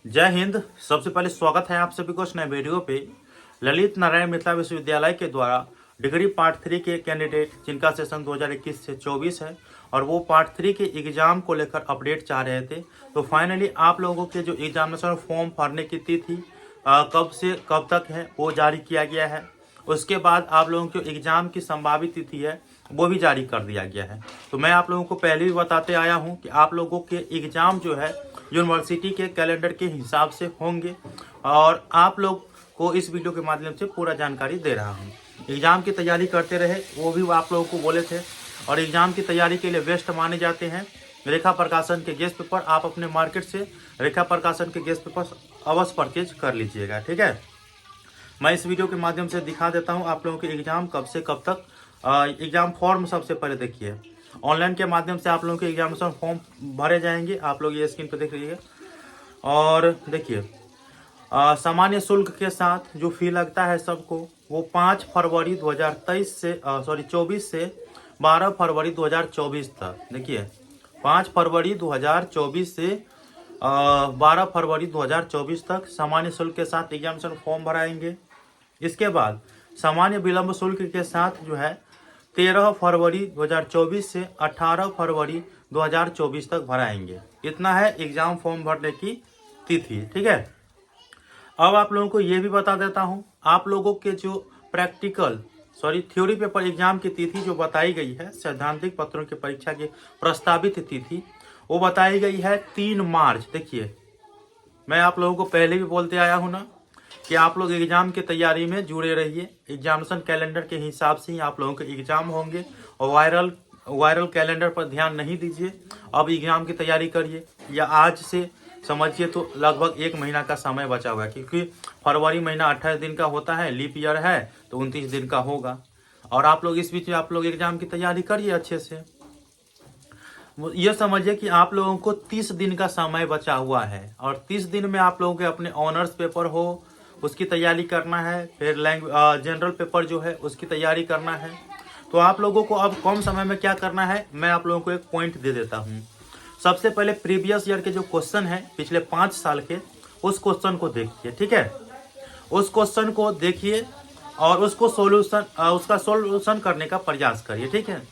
जय हिंद। सबसे पहले स्वागत है आप सभी को इस नए वीडियो पे। ललित नारायण मिथिला विश्वविद्यालय के द्वारा डिग्री पार्ट 3 के कैंडिडेट जिनका सेशन 2021 से 24 है और वो पार्ट 3 के एग्जाम को लेकर अपडेट चाह रहे थे, तो फाइनली आप लोगों के जो एग्जामिनेशन फॉर्म भरने की तिथि कब से कब तक है वो जारी किया गया है। उसके बाद आप लोगों के एग्जाम की संभावित तिथि है वो भी जारी कर दिया गया है। तो मैं आप लोगों को पहले भी बताते आया हूं कि आप लोगों के एग्जाम जो है यूनिवर्सिटी के कैलेंडर के हिसाब से होंगे और आप लोग को इस वीडियो के माध्यम से पूरा जानकारी दे रहा हूं। एग्जाम की तैयारी करते रहे वो भी आप लोगों को बोले थे और एग्जाम की तैयारी के लिए बेस्ट माने जाते हैं रेखा प्रकाशन के गेस्ट पेपर। आप अपने मार्केट से रेखा प्रकाशन के गेस्ट पेपर अवश्य परचेज कर लीजिएगा, ठीक है। मैं इस वीडियो के माध्यम से दिखा देता हूं आप लोगों के एग्जाम कब से कब तक। एग्जाम फॉर्म सबसे पहले देखिए, ऑनलाइन के माध्यम से आप लोगों के एग्जामिनेशन फॉर्म भरे जाएंगे। आप लोग ये स्क्रीन पर देख लीजिए और देखिए सामान्य शुल्क के साथ जो फी लगता है सबको वो 5 फरवरी 2023 से 24 से 12 फरवरी 2024 तक। देखिए 5 फरवरी 2024 से 12 फरवरी 2024 तक सामान्य शुल्क के साथ एग्जामिनेशन फॉर्म भराएंगे। इसके बाद सामान्य विलंब शुल्क के साथ जो है 13 फरवरी 2024 से 18 फरवरी 2024 तक भराएंगे। इतना है एग्जाम फॉर्म भरने की तिथि, ठीक है। अब आप लोगों को ये भी बता देता हूं, आप लोगों के जो थ्योरी पेपर एग्जाम की तिथि जो बताई गई है, सैद्धांतिक पत्रों की परीक्षा की प्रस्तावित तिथि वो बताई गई है 3 मार्च। देखिए मैं आप लोगों को पहले भी बोलते आया हूं ना कि आप लोग एग्जाम की तैयारी में जुड़े रहिए। एग्जामिनेशन कैलेंडर के हिसाब से ही आप लोगों के एग्जाम होंगे और वायरल कैलेंडर पर ध्यान नहीं दीजिए। अब एग्जाम की तैयारी करिए या आज से समझिए तो लगभग 1 महीना का समय बचा हुआ है, क्योंकि फरवरी महीना 28 दिन का होता है, लीप ईयर है तो 29 दिन का होगा। और आप लोग इस बीच में आप लोग एग्जाम की तैयारी करिए अच्छे से। यह समझिए कि आप लोगों को 30 दिन का समय बचा हुआ है और 30 दिन में आप लोगों के अपने ऑनर्स पेपर हो उसकी तैयारी करना है, फिर जनरल पेपर जो है उसकी तैयारी करना है। तो आप लोगों को अब कम समय में क्या करना है मैं आप लोगों को एक पॉइंट दे देता हूं। सबसे पहले प्रीवियस ईयर के जो क्वेश्चन है पिछले 5 साल के, उस क्वेश्चन को देखिए, ठीक है। उस क्वेश्चन को देखिए और उसका सोल्यूशन करने का प्रयास करिए, ठीक है।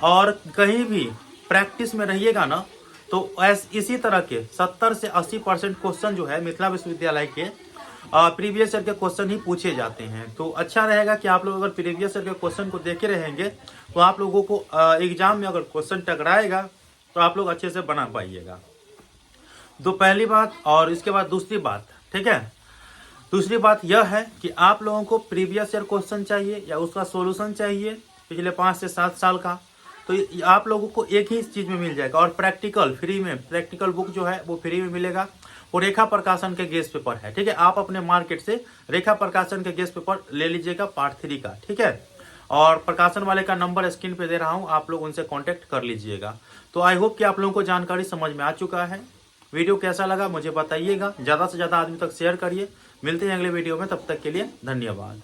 और कहीं भी प्रैक्टिस में रहिएगा ना तो इसी तरह के 70 से 80% क्वेश्चन जो है मिथिला विश्वविद्यालय के प्रीवियस ईयर के क्वेश्चन ही पूछे जाते हैं। तो अच्छा रहेगा कि आप लोग अगर प्रीवियस ईयर के क्वेश्चन को देखे रहेंगे तो आप लोगों को एग्जाम में अगर क्वेश्चन टकराएगा तो आप लोग अच्छे से बना पाइएगा। तो पहली बात। और इसके बाद दूसरी बात, ठीक है। दूसरी बात यह है कि आप लोगों को प्रीवियस ईयर क्वेश्चन चाहिए या उसका सॉल्यूशन चाहिए पिछले 5 से 7 साल का, तो आप लोगों को एक ही चीज में मिल जाएगा। और प्रैक्टिकल फ्री में, प्रैक्टिकल बुक जो है वो फ्री में मिलेगा। वो रेखा प्रकाशन के गेस्ट पेपर है, ठीक है। आप अपने मार्केट से रेखा प्रकाशन के गेस्ट पेपर ले लीजिएगा पार्ट 3 का, ठीक है। और प्रकाशन वाले का नंबर स्क्रीन पे दे रहा हूं, आप लोग उनसे कांटेक्ट कर लीजिएगा। तो आई होप कि आप लोगों को जानकारी समझ में आ चुका है। वीडियो कैसा लगा मुझे बताइएगा, ज्यादा से ज्यादा आदमी तक शेयर करिए। मिलते हैं अगले वीडियो में, तब तक के लिए धन्यवाद।